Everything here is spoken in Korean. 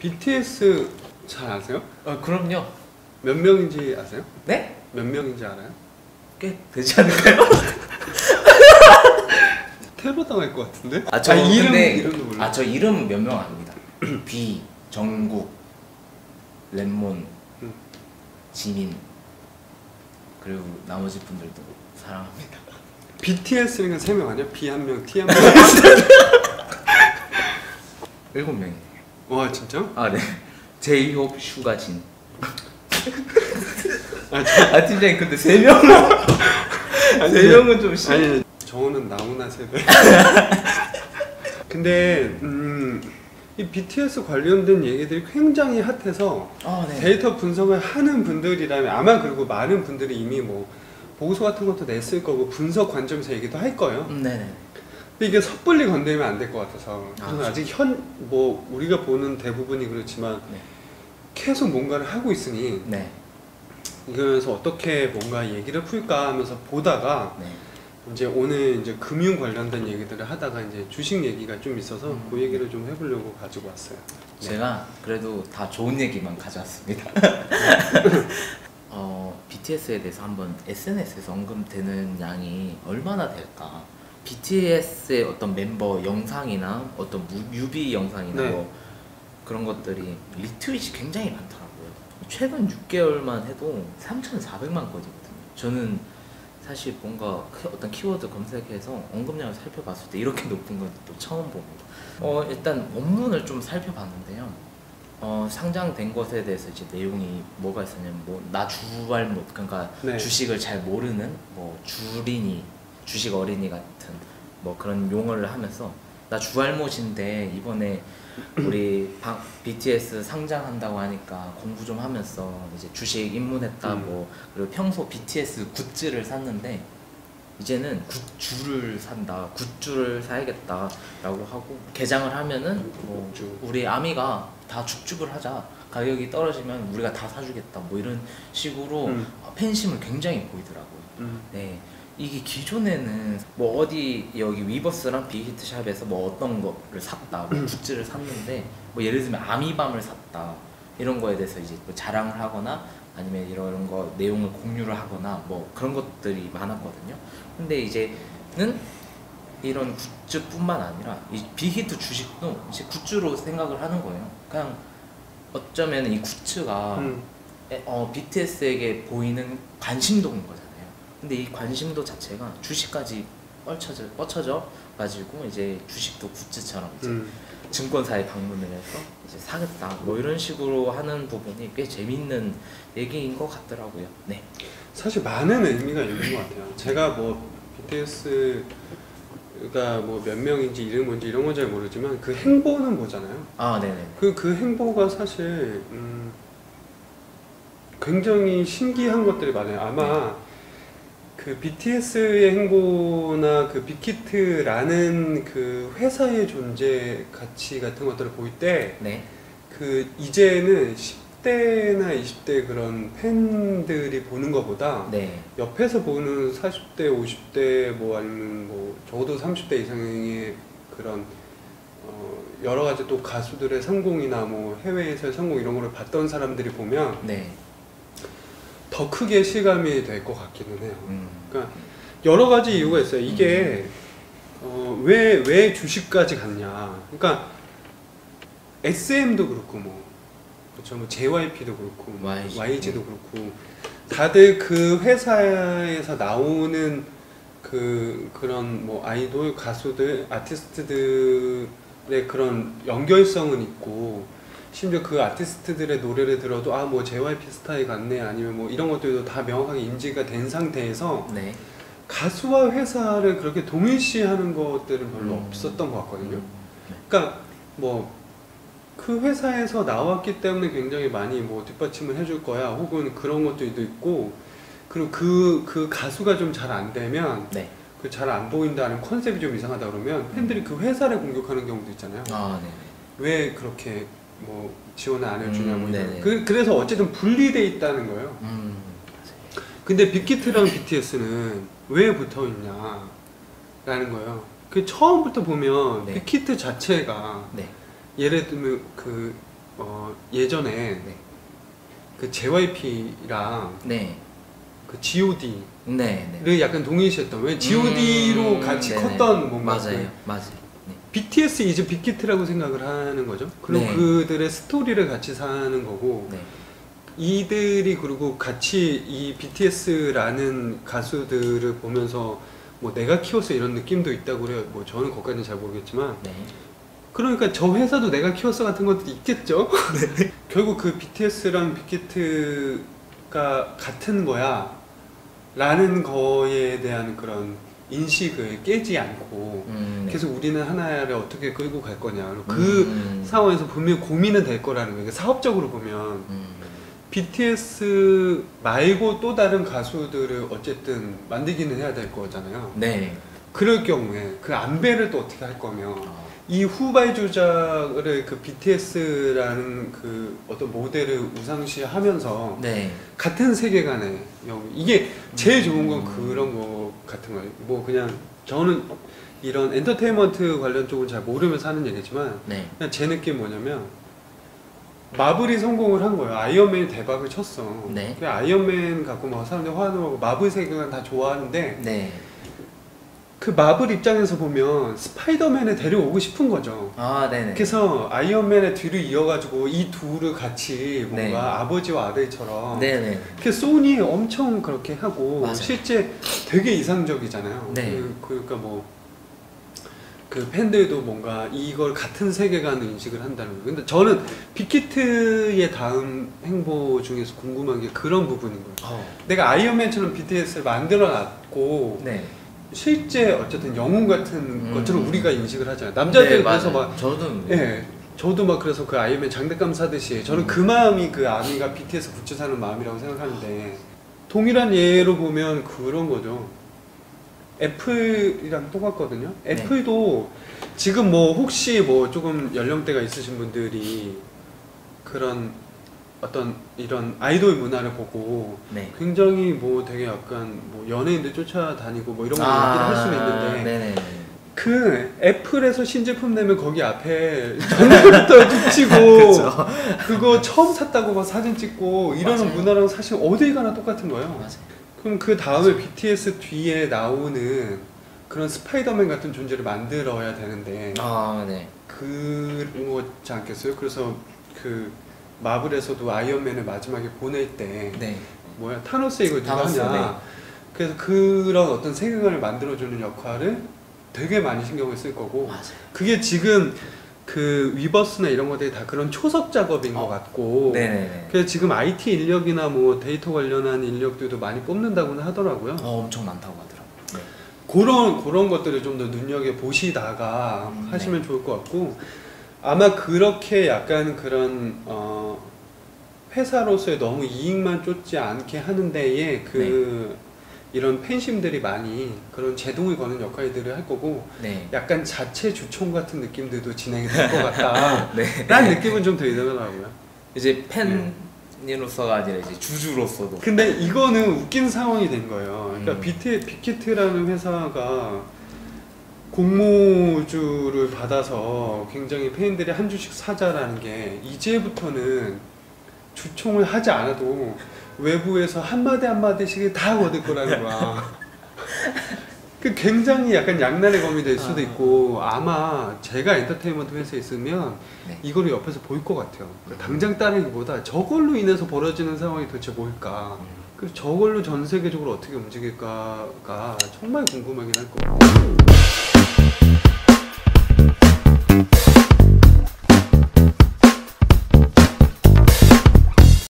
BTS 잘 아세요? 그럼요. 몇 명인지 아세요? 네? 몇 명인지 알아요? 꽤 되지 않을까요? 테러 당할 것 같은데? 저 이름도 몰라. 저 이름 몇 명 압니다. 비, 정국, 랩몬, 지민, 그리고 나머지 분들도 사랑합니다. BTS는 3명 아니야? B 1명, T 1명. 7명이네요. 와 진짜? 네. 제이홉, 슈가진. 팀장님 근데 3명은 3명은 좀 심해. 아니 저는 나훈아 세대. 근데 이 BTS 관련된 얘기들이 굉장히 핫해서 네. 데이터 분석을 하는 분들이라면 아마, 그리고 많은 분들이 이미 뭐 보고서 같은 것도 냈을 거고 분석 관점에서 얘기도 할 거예요. 네네. 근데 이게 섣불리 건드리면 안 될 것 같아서 그래서 그렇죠. 아직 뭐 우리가 보는 대부분이 그렇지만 네. 계속 뭔가를 하고 있으니 네. 이거에서 어떻게 뭔가 얘기를 풀까 하면서 보다가 네. 이제 오늘 이제 금융 관련된 얘기들을 하다가 이제 주식 얘기가 좀 있어서 그 얘기를 좀 해보려고 가지고 왔어요. 제가 그래도 다 좋은 얘기만 가져왔습니다. BTS에 대해서 한번 SNS에서 언급되는 양이 얼마나 될까? BTS의 어떤 mem버 영상이나 어떤 뮤비 영상이나 네. 뭐 그런 것들이 리트윗이 굉장히 많더라고요. 최근 6개월만 해도 3,400만 건이거든요. 저는 사실 뭔가 어떤 키워드 검색해서 언급량을 살펴봤을 때 이렇게 높은 건 또 처음 봅니다. 일단 원문을 좀 살펴봤는데요. 상장된 것에 대해서 이제 내용이 뭐가 있었냐면 나 주발못, 그러니까 네. 주식을 잘 모르는 주린이, 주식 어린이 같은 뭐 그런 용어를 하면서 나 주발못인데 이번에 우리 BTS 상장한다고 하니까 공부 좀 하면서 이제 주식 입문했다 그리고 평소 BTS 굿즈를 샀는데 이제는 굿주를 산다, 굿주를 사야겠다 라고 하고 개장을 하면은 우리 아미가 다 죽죽을 하자, 가격이 떨어지면 우리가 다 사주겠다 이런 식으로 팬심을 굉장히 보이더라고요. 네. 이게 기존에는 어디 여기 위버스랑 빅히트샵에서 어떤 거를 샀다, 굿즈를 샀는데 예를 들면 아미밤을 샀다 이런 거에 대해서 이제 자랑을 하거나 아니면 이런 거 내용을 공유를 하거나 그런 것들이 많았거든요. 근데 이제는 이런 굿즈뿐만 아니라 이 빅히트 주식도 이제 굿즈로 생각을 하는 거예요. 그냥 어쩌면 이 굿즈가 BTS에게 보이는 관심도인 거잖아요. 근데 이 관심도 자체가 주식까지 뻗쳐져 가지고 이제 주식도 굿즈처럼 이제 증권사에 방문을 해서 이제 사겠다 이런 식으로 하는 부분이 꽤 재밌는 얘기인 것 같더라고요. 네. 사실 많은 의미가 있는 것 같아요. 제가 BTS가 몇 명인지 이름 뭔지 이런 건 잘 모르지만 그 행보는 보잖아요. 네네. 그 행보가 사실 굉장히 신기한 것들이 많아요. 아마 그 BTS의 행보나 그 빅히트라는 그 회사의 존재 가치 같은 것들을 볼 때 네. 그 이제는 10대나 20대 그런 팬들이 보는 것보다 네. 옆에서 보는 40대, 50대 아니면 적어도 30대 이상의 그런 여러 가지 또 가수들의 성공이나 해외에서의 성공 이런 거를 봤던 사람들이 보면 네. 더 크게 실감이 될 것 같기는 해요. 그러니까 여러 가지 이유가 있어요. 이게 왜 주식까지 갔냐. 그러니까 SM도 그렇고 그렇죠. JYP도 그렇고 YG도 그렇고 다들 그 회사에서 나오는 그런 아이돌 가수들 아티스트들의 그런 연결성은 있고, 심지어 그 아티스트들의 노래를 들어도 JYP 스타일 같네 아니면 이런 것들도 다 명확하게 인지가 된 상태에서 네. 가수와 회사를 그렇게 동일시하는 것들은 별로 없었던 것 같거든요. 그러니까 그 회사에서 나왔기 때문에 굉장히 많이 뒷받침을 해줄 거야 혹은 그런 것들도 있고, 그리고 그 가수가 좀 잘 안 되면 네. 그 잘 안 보인다는 컨셉이 좀 이상하다 그러면 팬들이 그 회사를 공격하는 경우도 있잖아요. 네. 왜 그렇게 지원을 안 해주냐 이런. 그래서 어쨌든 분리돼 있다는 거예요. 근데 빅히트랑 BTS는 왜 붙어 있냐 라는 거예요. 그 처음부터 보면 네. 빅히트 자체가 네. 예를 들면 예전에 네. 그 JYP랑 네. 그 G.O.D를 네. 네. 약간 동일시했던, 왜 G.O.D로 같이 네네. 컸던 뭔가 맞아요. 맞아요. 네. BTS 이제 빅히트라고 생각을 하는 거죠. 그리고 네. 그들의 스토리를 같이 사는 거고, 네. 이들이 그리고 같이 이 BTS라는 가수들을 보면서 뭐 내가 키웠어 이런 느낌도 있다고 그래요. 뭐 저는 거기까지는 잘 모르겠지만, 네. 그러니까 저 회사도 내가 키웠어 같은 것도 있겠죠. 결국 그 BTS랑 빅히트가 같은 거야 라는 거에 대한 그런 인식을 깨지 않고 네. 계속 우리는 하나를 어떻게 끌고 갈 거냐, 그 상황에서 분명히 고민은 될 거라는 거예요. 사업적으로 보면 BTS 말고 또 다른 가수들을 어쨌든 만들기는 해야 될 거잖아요. 네. 그럴 경우에 그 안배를 또 어떻게 할 거며, 아. 이 후발주자를 그 BTS라는 그 어떤 모델을 우상시하면서 네. 같은 세계관에 이게 제일 좋은 건 그런 거 같은 거예요. 뭐 그냥 저는 이런 엔터테인먼트 관련 쪽은 잘 모르면서 하는 얘기지만, 네. 그냥 제 느낌 뭐냐면 마블이 성공을 한 거예요. 아이언맨이 대박을 쳤어. 네. 그 아이언맨 갖고 막 사람들이 환호하고 마블 세계관 다 좋아하는데, 네. 그 마블 입장에서 보면 스파이더맨을 데려오고 싶은 거죠. 아, 네네. 그래서 아이언맨의 뒤를 이어가지고 이 둘을 같이 뭔가 네. 아버지와 아들처럼, 네네. 그 소니 엄청 그렇게 하고 맞아요. 실제 되게 이상적이잖아요. 네. 그러니까 뭐 그 팬들도 뭔가 이걸 같은 세계관을 인식을 한다는 거예요. 근데 저는 빅히트의 다음 행보 중에서 궁금한 게 그런 부분인 거예요. 내가 아이언맨처럼 BTS를 만들어놨고 네. 실제 어쨌든 영웅 같은 것처럼 우리가 인식을 하잖아요. 남자들 네, 그래서 맞아요. 막, 저도 예, 저도 막 그래서 그 아이언맨 장대감 사듯이 저는 그 마음이 그 아미가 BTS 굿즈 사는 마음이라고 생각하는데, 동일한 예로 보면 그런 거죠. 애플이랑 똑같거든요. 네. 애플도 지금 뭐 혹시 뭐 조금 연령대가 있으신 분들이 그런 어떤 이런 아이돌 문화를 보고 네. 굉장히 뭐 되게 약간 뭐 연예인들 쫓아다니고 뭐 이런 거 얘기를 할 수는 있는데, 네네. 그 애플에서 신제품 내면 거기 앞에 전부터 붙이고 그거 처음 샀다고 막 사진 찍고 이러는 맞아요. 문화랑 사실 어딜 가나 똑같은 거예요. 맞아요. 그럼 그 다음에 BTS 뒤에 나오는 그런 스파이더맨 같은 존재를 만들어야 되는데 아, 네. 그런 거지 않겠어요? 그래서 그 마블에서도 아이언맨을 마지막에 보낼 때 네. 뭐야 타노스 이거 누가 타노스, 하냐, 네. 그래서 그런 어떤 세계관을 만들어주는 역할을 되게 많이 신경을 쓸 거고, 맞아요. 그게 지금 그 위버스나 이런 것들이 다 그런 초석 작업인 것 같고, 네네네. 그래서 지금 IT 인력이나 뭐 데이터 관련한 인력들도 많이 뽑는다고는 하더라고요. 엄청 많다고 하더라고요. 네. 그런 것들을 좀 더 눈여겨 보시다가 하시면 네. 좋을 것 같고, 아마 그렇게 약간 그런 회사로서의 너무 이익만 쫓지 않게 하는 데에 그 이런 팬심들이 많이 그런 제동을 거는 역할들을 할 거고, 네. 약간 자체 주총 같은 느낌들도 진행이 될 것 같다 네. 라는 느낌은 좀 들더라고요. 이제 팬으로서가 아니라 이제 주주로서도. 근데 이거는 웃긴 상황이 된 거예요. 그러니까 빅히트라는 회사가 공모주를 받아서 굉장히 팬들이 한 주씩 사자라는 게 이제부터는 주총을 하지 않아도 외부에서 한마디 한마디씩 다 얻을 거라는 거야. 그 굉장히 약간 양날의 검이 될 수도 있고, 아마 제가 엔터테인먼트 회사에 있으면 네. 이거를 옆에서 볼 것 같아요. 그러니까 당장 따르기보다 저걸로 인해서 벌어지는 상황이 도대체 뭘까, 그리고 저걸로 전 세계적으로 어떻게 움직일까가 정말 궁금하긴 할 것 같아요.